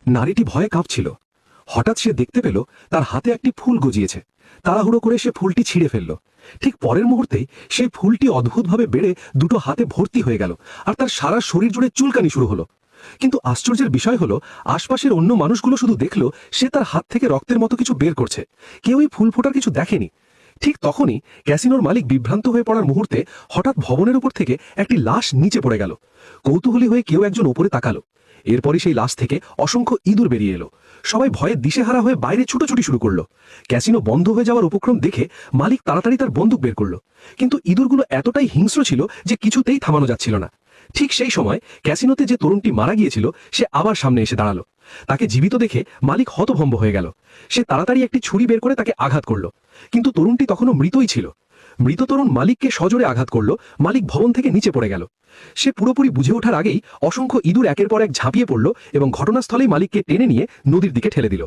নারীটি ভয়ে কাঁপছিল। হঠাৎ সে দেখতে পেল তার হাতে একটি ফুল গজিয়েছে। তাড়াহুড়ো করে সে ফুলটি ছিঁড়ে ফেলল। ঠিক পরের মুহূর্তেই সেই ফুলটি অদ্ভুতভাবে বেড়ে দুটো হাতে ভর্তি হয়ে গেল, আর তার সারা শরীর জুড়ে চুলকানি শুরু হলো। কিন্তু আশ্চর্যের বিষয় হলো, আশপাশের অন্য মানুষগুলো শুধু দেখল সে তার হাত থেকে রক্তের মতো কিছু বের করছে। কেউই ফুল ফোটার কিছু দেখেনি। ঠিক তখনই ক্যাসিনোর মালিক বিভ্রান্ত হয়ে পড়ার মুহূর্তে হঠাৎ ভবনের উপর থেকে একটি লাশ নিচে পড়ে গেল। কৌতূহলী হয়ে কেউ একজন ওপরে তাকালো। এরপরই সেই লাশ থেকে অসংখ্য ইঁদুর বেরিয়ে এলো। সবাই ভয়ে দিশেহারা হয়ে বাইরে ছুটোছুটি শুরু করলো। ক্যাসিনো বন্ধ হয়ে যাওয়ার উপক্রম দেখে মালিক তাড়াতাড়ি তার বন্দুক বের করলো। কিন্তু ইঁদুরগুলো এতটাই হিংস্র ছিল যে কিছুতেই থামানো যাচ্ছিল না। ঠিক সেই সময় ক্যাসিনোতে যে তরুণটি মারা গিয়েছিল সে আবার সামনে এসে দাঁড়ালো। তাকে জীবিত দেখে মালিক হতভম্ব হয়ে গেল। সে তাড়াতাড়ি একটি ছুরি বের করে তাকে আঘাত করলো। কিন্তু তরুণটি তখনও মৃতই ছিল। মৃত তরুণ মালিককে সজোরে আঘাত করলো। মালিক ভবন থেকে নিচে পড়ে গেল। সে পুরোপুরি বুঝে ওঠার আগেই অসংখ্য ইঁদুর একের পর এক ঝাঁপিয়ে পড়ল এবং ঘটনাস্থলেই মালিককে টেনে নিয়ে নদীর দিকে ঠেলে দিল।